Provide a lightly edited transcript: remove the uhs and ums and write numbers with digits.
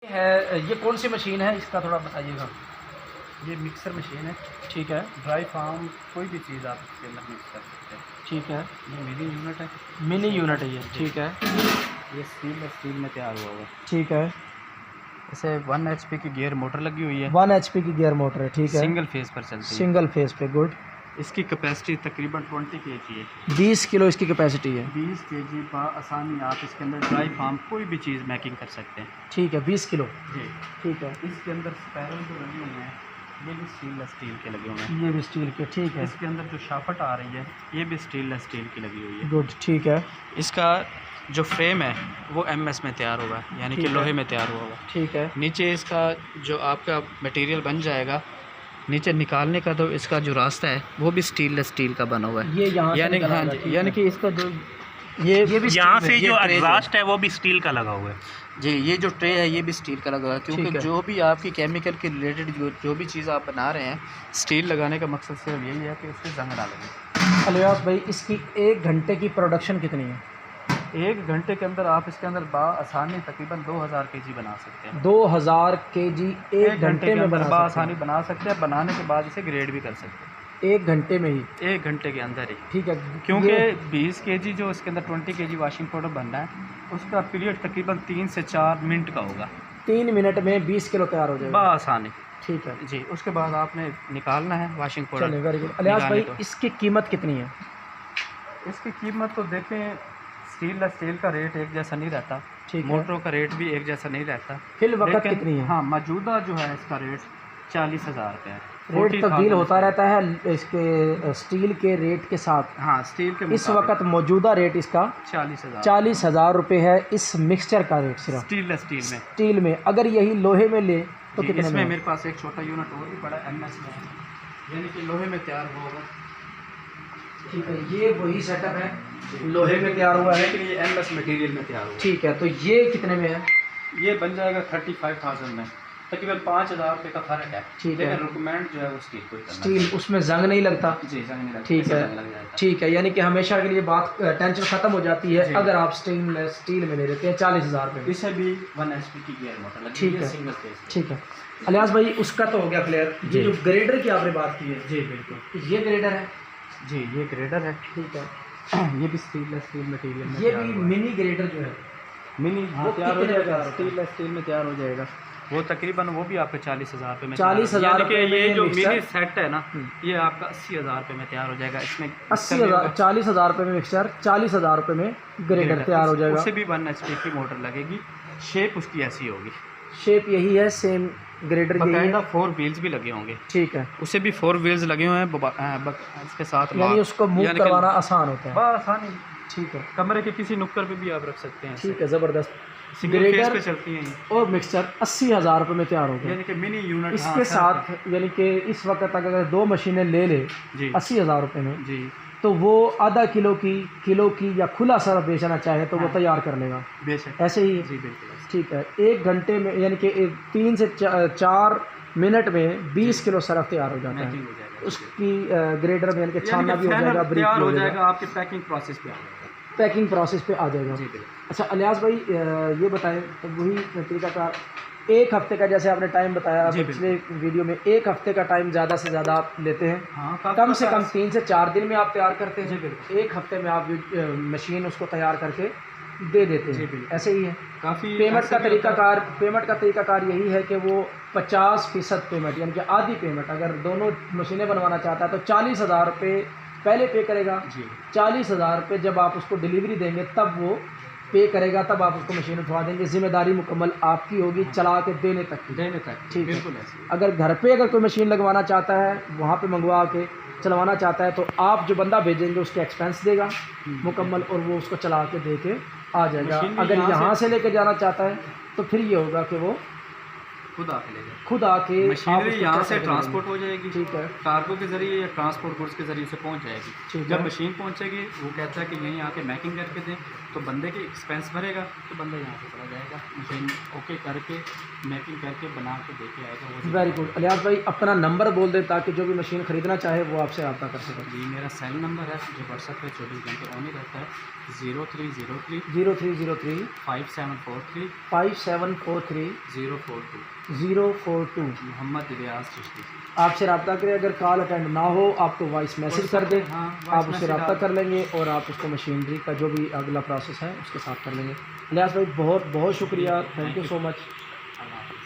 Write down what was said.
है ये कौन सी मशीन है, इसका थोड़ा बताइएगा। ये मिक्सर मशीन है। ठीक है। ड्राई फार्म कोई भी चीज़ आप इसके अंदर मिक्स कर सकते हैं। ठीक है। ये मिनी यूनिट है। मिनी यूनिट है ये। ठीक है। ये स्टील में तैयार हुआ हुआ है। ठीक है। इसे 1 HP की गियर मोटर लगी हुई है। 1 HP की गियर मोटर है। ठीक है। सिंगल फेस पर चलती है। सिंगल फेस पे। गुड। इसकी कैपेसिटी तकरीबन 20 kg है। 20 किलो इसकी कैपेसिटी है। 20 kg आसानी आप इसके अंदर ड्राई फार्म कोई भी चीज़ मैकिंग कर सकते हैं। ठीक है। 20 किलो। जी ठीक है। इसके अंदर स्पैरल जो लगे हुए हैं ये भी स्टील के लगे हुए हैं। ये भी स्टील के। ठीक है। इसके अंदर जो शाफट आ रही है ये भी स्टील की लगी हुई है। गुड। ठीक है। इसका जो फ्रेम है वो MS में तैयार हुआ है, यानी कि लोहे में तैयार हुआ हुआ है। ठीक है। नीचे इसका जो आपका मटेरियल बन जाएगा, नीचे निकालने का तो इसका जो रास्ता है वो भी स्टील का बना हुआ है। ये यहाँ यानी हाँ जी, यानी कि इसका जो ये भी यहाँ से जो ट्रे एग्जॉस्ट है वो भी स्टील का लगा हुआ है। जी, ये जो ट्रे है ये भी स्टील का लगा हुआ है, क्योंकि जो भी आपकी केमिकल के रिलेटेड जो भी चीज़ आप बना रहे हैं, स्टील लगाने का मकसद सिर्फ यही है कि उससे जंग ना लगे। अलियास भाई इसकी 1 घंटे की प्रोडक्शन कितनी है? 1 घंटे के अंदर आप इसके अंदर आसानी तकरीबन 2000 kg बना सकते हैं। 2000 kg 1 घंटे में बना आसानी बना सकते हैं। बनाने के बाद इसे ग्रेड भी कर सकते हैं 1 घंटे में ही। 1 घंटे के अंदर ही। ठीक है। क्योंकि 20 kg जो इसके अंदर 20 kg वॉशिंग पाउडर बनना है उसका पीरियड तकरीबन 3 से 4 मिनट का होगा। 3 मिनट में 20 किलो तैयार हो जाएगा आसानी। ठीक है जी, उसके बाद आपने निकालना है वॉशिंग पाउडर। चलिए, वेरी गुड। अलियास भाई इसकी कीमत कितनी है? इसकी कीमत तो देखें, स्टील का रेट एक जैसा नहीं रहता। ठीक है। मोटरों का रेट भी एक जैसा नहीं रहता। फिल वक्त कितनी है? हाँ, मौजूदा जो है इसका रेट 40,000 रुपये है। रेट तब्दील होता रहता है इसके स्टील के रेट के साथ। हाँ, स्टील के इस वक्त मौजूदा रेट इसका 40,000 रुपये है। इस मिक्सचर का रेट सिर्फ स्टील में। अगर यही लोहे में ले तो कितने इसमें में? मेरे पास एक छोटा यूनिट और भी बड़ा MS में है, यानी कि लोहे में तैयार होगा। ठीक है। ये वही सेटअप है, लोहे में तैयार हुआ है, लेकिन ये MS मटेरियल में तैयार हुआ है। ठीक है। तो ये कितने में है? ये बन जाएगा 35,000 में। तकरीबन 5,000 रुपये का फ़र्क है। ठीक है। लेकिन रिक्वायरमेंट जो है वो स्टील को करना है। स्टील, उसमें जंग नहीं लगता। जी, जंग नहीं लगता। ठीक है। ठीक है, यानी कि हमेशा के लिए बात टेंशन ख़त्म हो जाती है अगर आप स्टील में ले लेते हैं 40,000 रुपये। इसे भी 1 HP की गियर मोटर लगी। ठीक है। Single phase. ठीक है। अलियास भाई उसका तो हो गया क्लियर। ये जो ग्रेडर की आपने बात की है, जी बिल्कुल, ये ग्रेडर है। जी ये ग्रेडर है। ठीक है। ये भी स्टील मटेरियल में ये भी मिनी ग्रेडर जो है मिनी वो तैयार हो कितने में जाएगा। तैयार स्टील में तैयार हो जाएगा। वो तकरीबन वो भी आपके 40,000 रुपये में। 40,000 रुपये में ये जो मिक्सचर? मिनी सेट है ना, ये आपका 80,000 रुपये में तैयार हो जाएगा। इसमें 80,000 40,000 रुपये में मिक्सचर, 40,000 रुपये में ग्रेडर तैयार हो जाएगा। उसे भी 1 HP की मोटर लगेगी। शेप उसकी ऐसी होगी। शेप यही है, सेम ग्रेडर यही है। 4 व्हील्स भी लगे होंगे। ठीक है। उसे भी 4 व्हील्स लगे हुए हैं इसके साथ, यानी उसको मूव करवाना आसान होता है। आसानी। ठीक है। कमरे के किसी नुक्कड़ पे भी आप रख सकते हैं। ठीक है, ज़बरदस्त। ग्रेडर पे चलती हैं और मिक्सचर 80,000 रुपये में तैयार हो गया, यानी कि मिनी यूनिट। इसके साथ यानी कि इस वक्त तक अगर 2 मशीनें ले ले 80,000 रुपये में, जी, तो वो आधा किलो की या खुला सरफ बेचना चाहे तो वो तैयार कर लेगा। बेशक ऐसे ही। जी बिल्कुल। ठीक है। 1 घंटे में यानी कि 3 से 4 मिनट में 20 किलो सरफ तैयार हो जाता है। उसकी ग्रेडर में यानी कि छानना भी हो जाएगा, ब्रेक भी हो जाएगा, आपके पैकिंग प्रोसेस पे आ जाएगा। पैकिंग प्रोसेस पे आ जाएगा। अच्छा अलियास भाई ये बताएं, तो वही तरीकाकार 1 हफ्ते का जैसे आपने टाइम बताया पिछले वीडियो में, 1 हफ्ते का टाइम ज़्यादा से ज़्यादा आप लेते हैं। हाँ, कम से कम 3 से 4 दिन में आप तैयार करते हैं। 1 हफ्ते में आप मशीन उसको तैयार करके दे देते हैं। ऐसे ही है। काफ़ी पेमेंट का तरीकाकार यही है कि वो 50% पेमेंट यानी कि आधी पेमेंट, अगर दोनों मशीनें बनवाना चाहता है तो 40,000 रुपये पहले पे करेगा। 40,000 रुपये जब आप उसको डिलीवरी देंगे तब वो पे करेगा, तब आप उसको मशीन उठवा देंगे। जिम्मेदारी मुकम्मल आपकी होगी चला के देने तक की। ठीक है। अगर घर पे अगर कोई मशीन लगवाना चाहता है, वहाँ पे मंगवा के चलवाना चाहता है, तो आप जो बंदा भेजेंगे उसके एक्सपेंस देगा मुकम्मल, और वो उसको चला के दे के आ जाएगा। अगर यहाँ से लेके जाना चाहता है तो फिर ये होगा कि वो खुद आके ले जाए, खुद आके मशीनरी यहाँ से ट्रांसपोर्ट हो जाएगी, ठीक है, कार्गो के जरिए या ट्रांसपोर्ट गुड्स के जरिए से पहुँच जाएगी। ठीक जब है। मशीन पहुँचेगी वो कहता है कि यहीं आके मैकिंग करके दें, तो बंदे के एक्सपेंस भरेगा, तो बंदा यहाँ से चला जाएगा, मशीन ओके करके मैकिंग करके बना के दे के आएगा। वो वेरी गुड। इलियास भाई अपना नंबर बोल दे ताकि जो भी मशीन ख़रीदना चाहे वो आपसे रब्ता कर सके। जी मेरा सेल नंबर है जो व्हाट्सएप पे 24 घंटे ऑन ही रहता है, 0303 0303 5743 5743 042 042। मोहम्मद इलियास चिश्ती। आपसे रब्ता करें, अगर कॉल अटेंड ना हो आप तो वॉइस मैसेज कर दें, हाँ, आप उससे रब्ता कर लेंगे और आप उसको मशीनरी का जो भी अगला प्रोसेस है उसके साथ कर लेंगे। इलियास भाई बहुत बहुत शुक्रिया, थैंक यू सो मच।